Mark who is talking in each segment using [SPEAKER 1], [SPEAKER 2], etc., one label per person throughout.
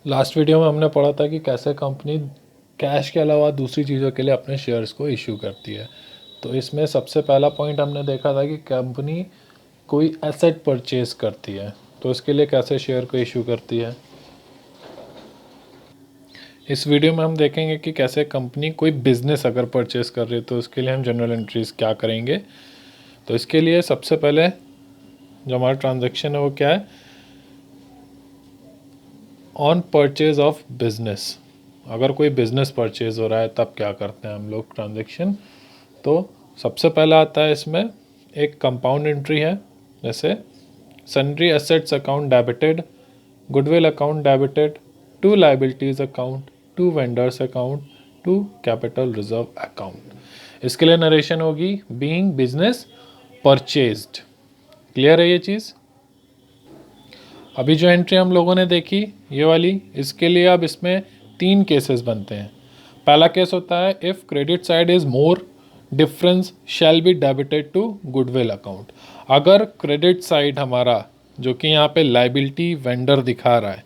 [SPEAKER 1] Last video में हमने पढ़ा था कि कैसे कंपनी कैश के अलावा दूसरी चीज़ों के लिए अपने शेयर्स को इशू करती है। तो इसमें सबसे पहला पॉइंट हमने देखा था कि कंपनी कोई एसेट परचेज करती है तो इसके लिए कैसे शेयर को इशू करती है। इस वीडियो में हम देखेंगे कि कैसे कंपनी कोई बिजनेस अगर परचेज कर रही है तो उसके लिए हम जनरल एंट्रीज क्या करेंगे। तो इसके लिए सबसे पहले जो हमारा ट्रांजैक्शन है वो क्या है, ऑन परचेज ऑफ बिजनेस। अगर कोई बिजनेस परचेज हो रहा है तब क्या करते हैं हम लोग ट्रांजैक्शन। तो सबसे पहला आता है इसमें एक कंपाउंड एंट्री है, जैसे sundry assets account debited, goodwill account debited, to liabilities account, to vendors account, to capital reserve account. इसके लिए नरेशन होगी बीइंग बिजनेस परचेज्ड। क्लियर है ये चीज़। अभी जो एंट्री हम लोगों ने देखी ये वाली, इसके लिए अब इसमें 3 केसेस बनते हैं। पहला केस होता है if credit side is more difference shall be debited to goodwill account. अगर क्रेडिट साइड हमारा जो कि यहाँ पे लाइबिलिटी वेंडर दिखा रहा है,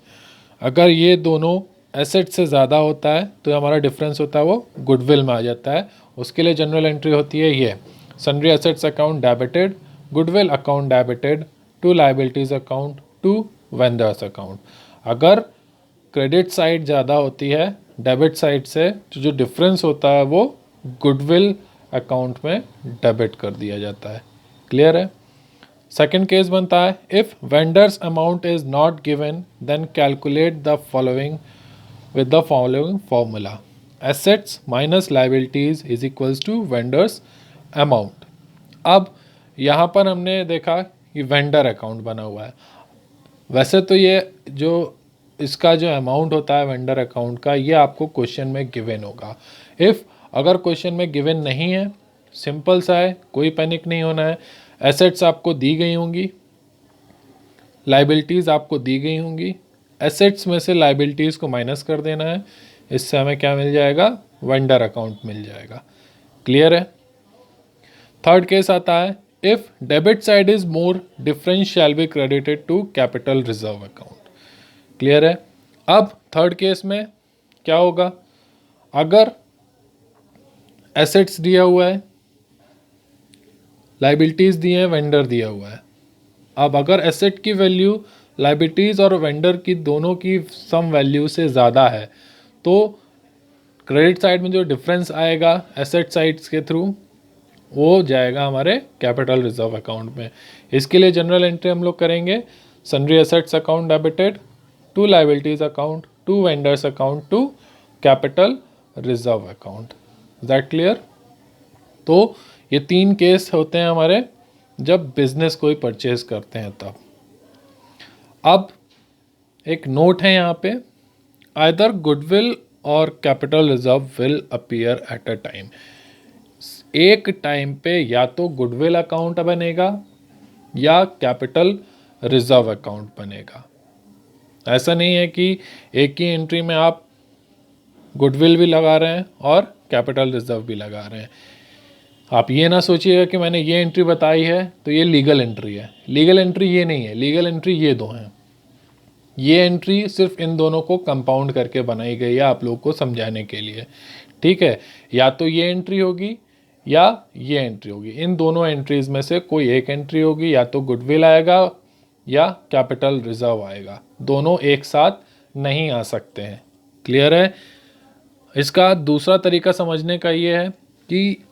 [SPEAKER 1] अगर ये दोनों एसेट से ज़्यादा होता है तो हमारा डिफरेंस होता है वो गुडविल में आ जाता है। उसके लिए जनरल एंट्री होती है ये sundry assets account debited, goodwill account debited, to liabilities account, to vendors account. अगर क्रेडिट साइड ज़्यादा होती है डेबिट साइड से तो जो डिफरेंस होता है वो गुडविल अकाउंट में डेबिट कर दिया जाता है। क्लियर है। सेकंड केस बनता है if vendors amount is not given then calculate the following with the following formula: assets minus liabilities is equals to vendors amount। अब यहाँ पर हमने देखा कि वेंडर अकाउंट बना हुआ है। वैसे तो ये जो इसका जो अमाउंट होता है वेंडर अकाउंट का, ये आपको क्वेश्चन में गिवन होगा। इफ़ अगर क्वेश्चन में गिवन नहीं है, सिंपल सा है, कोई पैनिक नहीं होना है। एसेट्स आपको दी गई होंगी, लाइबिलिटीज़ आपको दी गई होंगी, एसेट्स में से लाइबिलिटीज़ को माइनस कर देना है, इससे हमें क्या मिल जाएगा, वेंडर अकाउंट मिल जाएगा। क्लियर है। थर्ड केस आता है if debit side is more difference shall be credited to capital reserve account. Clear है। अब थर्ड केस में क्या होगा, अगर एसेट्स दिया हुआ है, लाइबिलिटीज़ दी है, वेंडर दिया हुआ है। अब अगर एसेट की वैल्यू लाइबिलिटीज़ और वेंडर की दोनों की सम वैल्यू से ज़्यादा है तो क्रेडिट साइड में जो डिफरेंस आएगा एसेट साइड्स के थ्रू वो जाएगा हमारे कैपिटल रिजर्व अकाउंट में। इसके लिए जनरल एंट्री हम लोग करेंगे sundry assets account debited, to liabilities account, to vendors account, to capital reserve account. That clear. तो ये 3 केस होते हैं हमारे जब बिजनेस कोई परचेज करते हैं तब। अब एक नोट है यहाँ पे, आइदर गुडविल और capital reserve will appear at a time. एक टाइम पे या तो गुडविल अकाउंट बनेगा या कैपिटल रिजर्व अकाउंट बनेगा। ऐसा नहीं है कि एक ही एंट्री में आप गुडविल भी लगा रहे हैं और कैपिटल रिजर्व भी लगा रहे हैं। आप ये ना सोचिएगा कि मैंने ये एंट्री बताई है तो ये लीगल एंट्री है। लीगल एंट्री ये नहीं है, लीगल एंट्री ये दो हैं। ये एंट्री सिर्फ इन दोनों को कंपाउंड करके बनाई गई है आप लोगों को समझाने के लिए। ठीक है, या तो ये एंट्री होगी या ये एंट्री होगी। इन दोनों एंट्रीज में से कोई एक एंट्री होगी, या तो गुडविल आएगा या कैपिटल रिजर्व आएगा। दोनों एक साथ नहीं आ सकते हैं। क्लियर है। इसका दूसरा तरीका समझने का ये है कि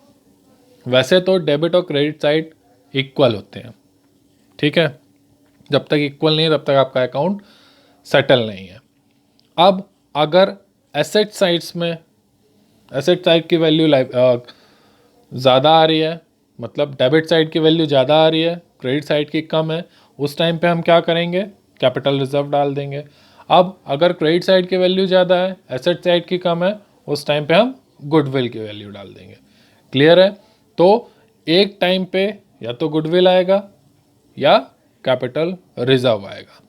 [SPEAKER 1] वैसे तो डेबिट और क्रेडिट साइड इक्वल होते हैं, ठीक है। जब तक इक्वल नहीं है तब तक आपका अकाउंट सेटल नहीं है। अब अगर एसेट साइड्स में एसेट साइड की वैल्यू ज़्यादा आ रही है, मतलब डेबिट साइड की वैल्यू ज़्यादा आ रही है, क्रेडिट साइड की कम है, उस टाइम पे हम क्या करेंगे, कैपिटल रिजर्व डाल देंगे। अब अगर क्रेडिट साइड की वैल्यू ज़्यादा है, एसेट साइड की कम है, उस टाइम पे हम गुडविल की वैल्यू डाल देंगे। क्लियर है। तो एक टाइम पे या तो गुडविल आएगा या कैपिटल रिजर्व आएगा।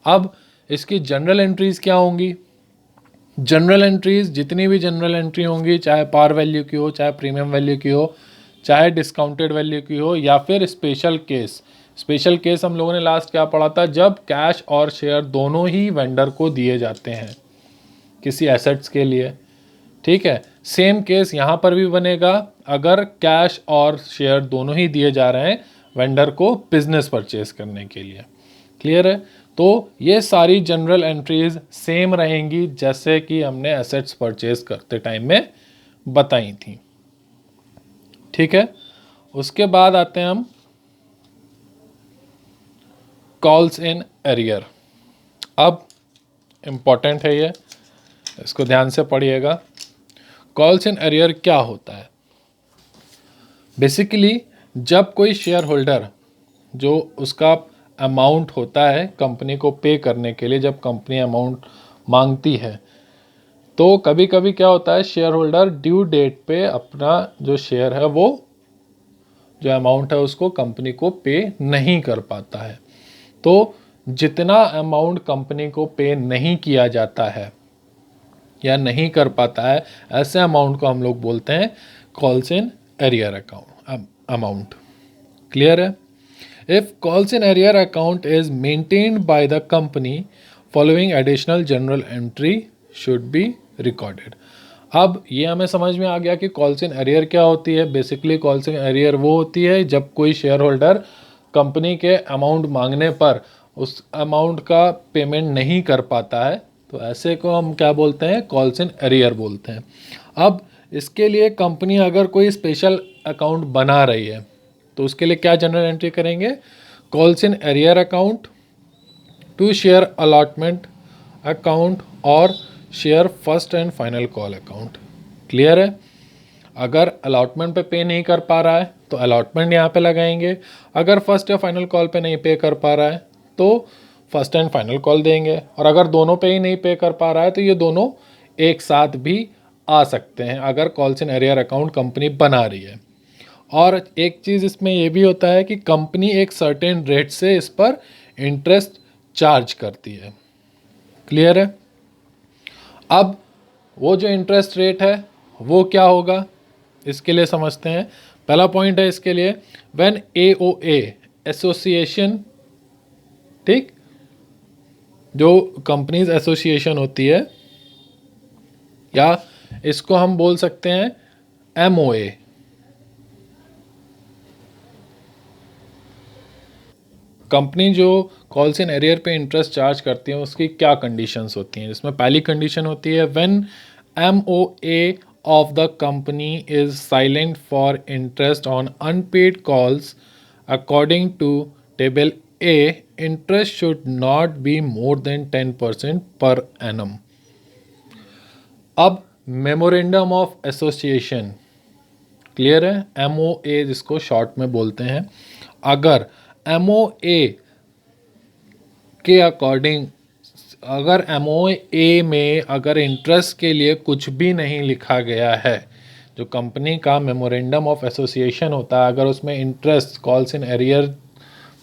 [SPEAKER 1] अब इसकी जनरल एंट्रीज क्या होंगी। जनरल एंट्रीज, जितनी भी जनरल एंट्री होंगी, चाहे पार वैल्यू की हो, चाहे प्रीमियम वैल्यू की हो, चाहे डिस्काउंटेड वैल्यू की हो, या फिर स्पेशल केस स्पेशल केस हम लोगों ने लास्ट क्या पढ़ा था, जब कैश और शेयर दोनों ही वेंडर को दिए जाते हैं किसी एसेट्स के लिए। ठीक है, सेम केस यहाँ पर भी बनेगा अगर कैश और शेयर दोनों ही दिए जा रहे हैं वेंडर को बिजनेस परचेज करने के लिए। क्लियर है? तो ये सारी जनरल एंट्रीज सेम रहेंगी जैसे कि हमने एसेट्स परचेज करते टाइम में बताई थी। ठीक है, उसके बाद आते हैं हम कॉल्स इन एरियर। अब इंपॉर्टेंट है ये, इसको ध्यान से पढ़िएगा। कॉल्स इन एरियर क्या होता है? बेसिकली जब कोई शेयर होल्डर जो उसका अमाउंट होता है कंपनी को पे करने के लिए, जब कंपनी अमाउंट मांगती है तो कभी कभी क्या होता है, शेयर होल्डर ड्यू डेट पे अपना जो शेयर है वो जो अमाउंट है उसको कंपनी को पे नहीं कर पाता है। तो जितना अमाउंट कंपनी को पे नहीं किया जाता है या नहीं कर पाता है, ऐसे अमाउंट को हम लोग बोलते हैं calls in arrear account amount. Clear है? If calls in arrear account is maintained by the company, following additional journal entry should be recorded. अब ये हमें समझ में आ गया कि कॉल्स इन एरियर क्या होती है। बेसिकली कॉल्स इन एरियर वो होती है जब कोई शेयर होल्डर कंपनी के अमाउंट मांगने पर उस अमाउंट का पेमेंट नहीं कर पाता है, तो ऐसे को हम क्या बोलते हैं, कॉल्स इन एरियर बोलते हैं। अब इसके लिए कंपनी अगर कोई स्पेशल अकाउंट बना रही है तो उसके लिए क्या जनरल एंट्री करेंगे, calls in arrear account to share allotment account और share first and final call account. Clear है? अगर अलॉटमेंट पे नहीं कर पा रहा है तो अलॉटमेंट यहाँ पे लगाएंगे, अगर फर्स्ट या फाइनल कॉल पे नहीं पे कर पा रहा है तो फर्स्ट एंड फाइनल कॉल देंगे, और अगर दोनों पे ही नहीं पे कर पा रहा है तो ये दोनों एक साथ भी आ सकते हैं अगर calls in arrear account company बना रही है। और एक चीज़ इसमें ये भी होता है कि कंपनी एक सर्टेन रेट से इस पर इंटरेस्ट चार्ज करती है। क्लियर है? अब वो जो इंटरेस्ट रेट है वो क्या होगा, इसके लिए समझते हैं। पहला पॉइंट है इसके लिए, व्हेन AOA एसोसिएशन, ठीक, जो कंपनीज एसोसिएशन होती है या इसको हम बोल सकते हैं MOA, कंपनी जो कॉल्स इन एरियर पे इंटरेस्ट चार्ज करती है उसकी क्या कंडीशंस होती हैं, जिसमें पहली कंडीशन होती है when MOA of the company is silent for interest on unpaid calls according to table A, interest should not be more than 10% per annum. अब मेमोरेंडम ऑफ एसोसिएशन, क्लियर है, MOA जिसको short में बोलते हैं, अगर MOA के according, अगर MOA में अगर इंटरेस्ट के लिए कुछ भी नहीं लिखा गया है, जो कंपनी का मेमोरेंडम ऑफ एसोसिएशन होता है, अगर उसमें इंटरेस्ट कॉल्स इन एरियर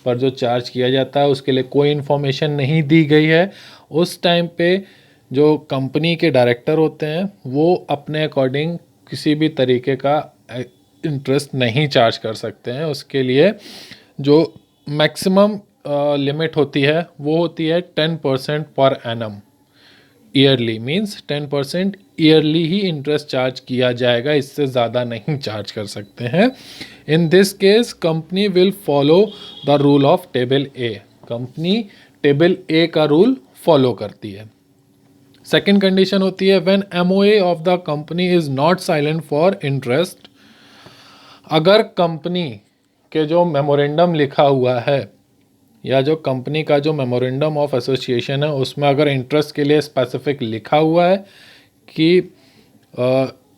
[SPEAKER 1] पर जो चार्ज किया जाता है उसके लिए कोई इन्फॉर्मेशन नहीं दी गई है, उस टाइम पे जो कंपनी के डायरेक्टर होते हैं वो अपने अकॉर्डिंग किसी भी तरीके का इंटरेस्ट नहीं चार्ज कर सकते हैं। उसके लिए जो मैक्सिमम लिमिट होती है वो होती है 10% per annum yearly, means 10% yearly ही इंटरेस्ट चार्ज किया जाएगा, इससे ज़्यादा नहीं चार्ज कर सकते हैं। In this case company will follow the rule of table A, company table A का रूल फॉलो करती है। सेकेंड कंडीशन होती है when MOA of the company is not silent for interest, अगर कंपनी के जो मेमोरेंडम लिखा हुआ है या जो कंपनी का जो मेमोरेंडम ऑफ एसोसिएशन है उसमें अगर इंटरेस्ट के लिए स्पेसिफिक लिखा हुआ है कि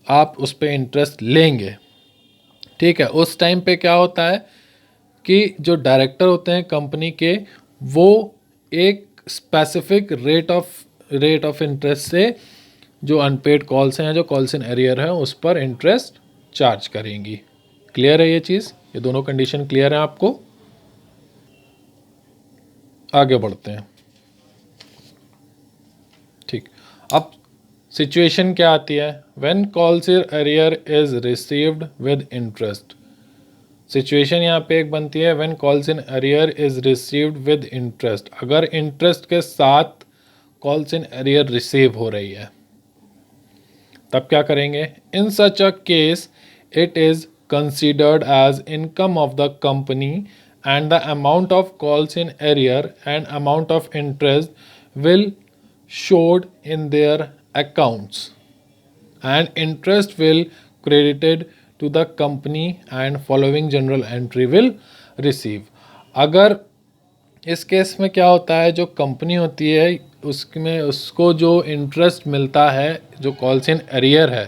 [SPEAKER 1] आप उस पर इंटरेस्ट लेंगे, ठीक है, उस टाइम पे क्या होता है कि जो डायरेक्टर होते हैं कंपनी के वो एक स्पेसिफिक रेट ऑफ इंटरेस्ट से जो अनपेड कॉल्स हैं, जो कॉल्स इन एरियर हैं, उस पर इंटरेस्ट चार्ज करेंगी। क्लियर है ये चीज़? ये दोनों कंडीशन क्लियर है आपको? आगे बढ़ते हैं। ठीक, अब सिचुएशन क्या आती है, when calls in arrear is received with interest. Situation यहाँ पे एक बनती है when calls in arrear is received with interest, अगर इंटरेस्ट के साथ कॉल्स इन अरियर रिसीव हो रही है तब क्या करेंगे। In such a case it is considered as income of the company and the amount of calls in arrear and amount of interest will showed in their accounts and interest will credited to the company and following journal entry will receive। अगर इस case में क्या होता है, जो company होती है उसमें उसको जो इंटरेस्ट मिलता है, जो कॉल्स इन अरियर है,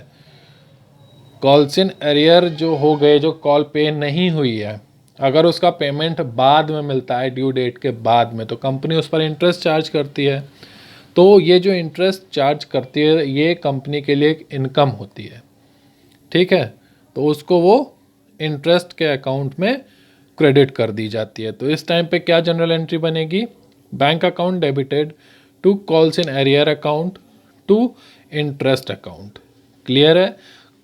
[SPEAKER 1] कॉल्स इन अरियर जो हो गए, जो कॉल पे नहीं हुई है, अगर उसका पेमेंट बाद में मिलता है ड्यू डेट के बाद में, तो कंपनी उस पर इंटरेस्ट चार्ज करती है। तो ये जो इंटरेस्ट चार्ज करती है ये कंपनी के लिए एक इनकम होती है, ठीक है, तो उसको वो इंटरेस्ट के अकाउंट में क्रेडिट कर दी जाती है। तो इस टाइम पे क्या जनरल एंट्री बनेगी, bank account debited to calls in arrear account to interest account. Clear है।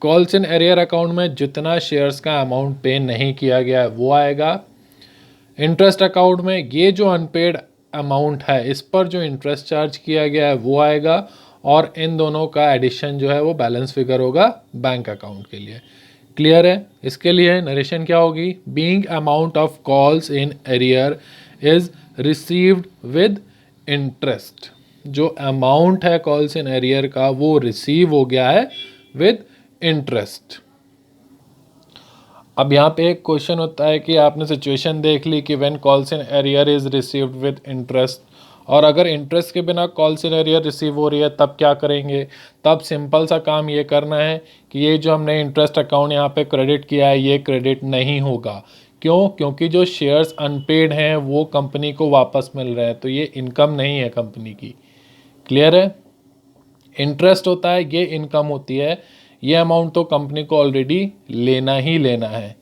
[SPEAKER 1] कॉल्स इन एरियर अकाउंट में जितना शेयर्स का अमाउंट पे नहीं किया गया है वो आएगा। इंटरेस्ट अकाउंट में ये जो अनपेड अमाउंट है इस पर जो इंटरेस्ट चार्ज किया गया है वो आएगा, और इन दोनों का एडिशन जो है वो बैलेंस फिगर होगा बैंक अकाउंट के लिए। क्लियर है। इसके लिए नरेशन क्या होगी, being amount of calls in arrear is received with interest. जो अमाउंट है कॉल्स इन एरियर का वो रिसीव हो गया है विद इंटरेस्ट। अब यहाँ पे एक क्वेश्चन होता है कि आपने सिचुएशन देख ली कि when calls in arrear is received with interest, और अगर इंटरेस्ट के बिना कॉल्स इन एरियर रिसीव हो रही है तब क्या करेंगे। तब सिंपल सा काम ये करना है कि ये जो हमने इंटरेस्ट अकाउंट यहाँ पे क्रेडिट किया है ये क्रेडिट नहीं होगा। क्यों, क्योंकि जो शेयर्स अनपेड हैं वो कंपनी को वापस मिल रहे हैं, तो ये इनकम नहीं है कंपनी की। क्लियर है। इंटरेस्ट होता है ये इनकम होती है, ये अमाउंट तो कंपनी को ऑलरेडी लेना ही लेना है।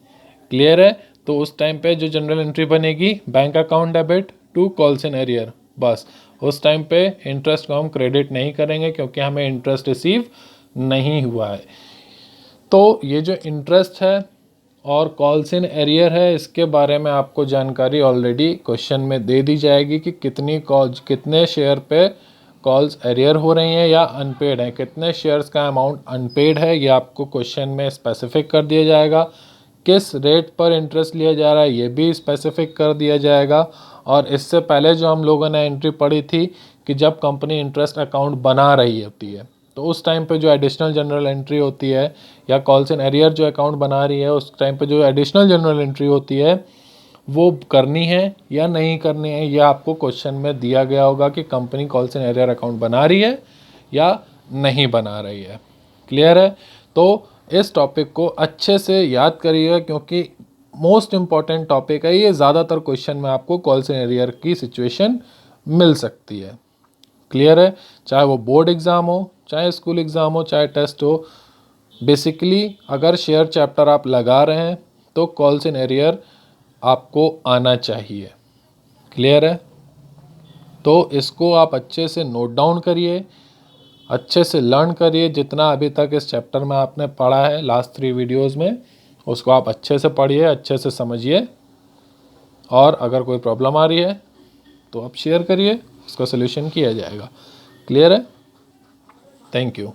[SPEAKER 1] क्लियर है। तो उस टाइम पे जो जनरल एंट्री बनेगी bank account debit to calls in arrear, बस उस टाइम पे इंटरेस्ट को हम क्रेडिट नहीं करेंगे क्योंकि हमें इंटरेस्ट रिसीव नहीं हुआ है। तो ये जो इंटरेस्ट है और कॉल्स इन एरियर है इसके बारे में आपको जानकारी ऑलरेडी क्वेश्चन में दे दी जाएगी कि कितनी कॉल्स, कितने शेयर पे कॉल्स एरियर हो रही हैं या अनपेड हैं, कितने शेयर्स का अमाउंट अनपेड है ये आपको क्वेश्चन में स्पेसिफिक कर दिया जाएगा। किस रेट पर इंटरेस्ट लिया जा रहा है ये भी स्पेसिफिक कर दिया जाएगा। और इससे पहले जो हम लोगों ने एंट्री पढ़ी थी कि जब कंपनी इंटरेस्ट अकाउंट बना रही होती है तो उस टाइम पे जो एडिशनल जनरल एंट्री होती है, या कॉल्स इन एरियर जो अकाउंट बना रही है उस टाइम पे जो एडिशनल जनरल एंट्री होती है वो करनी है या नहीं करनी है, यह आपको क्वेश्चन में दिया गया होगा कि company calls in arrear account बना रही है या नहीं बना रही है। क्लियर है। तो इस टॉपिक को अच्छे से याद करिएगा क्योंकि मोस्ट इम्पॉर्टेंट टॉपिक है ये, ज़्यादातर क्वेश्चन में आपको कॉल्स इन एरियर की सिचुएशन मिल सकती है। क्लियर है। चाहे वो बोर्ड एग्ज़ाम हो, चाहे स्कूल एग्ज़ाम हो, चाहे टेस्ट हो, बेसिकली अगर शेयर चैप्टर आप लगा रहे हैं तो कॉल्स इन एरियर आपको आना चाहिए। क्लियर है। तो इसको आप अच्छे से नोट डाउन करिए, अच्छे से लर्न करिए, जितना अभी तक इस चैप्टर में आपने पढ़ा है लास्ट 3 वीडियोस में उसको आप अच्छे से पढ़िए, अच्छे से समझिए, और अगर कोई प्रॉब्लम आ रही है तो आप शेयर करिए, उसका सलूशन किया जाएगा। क्लियर है। Thank you.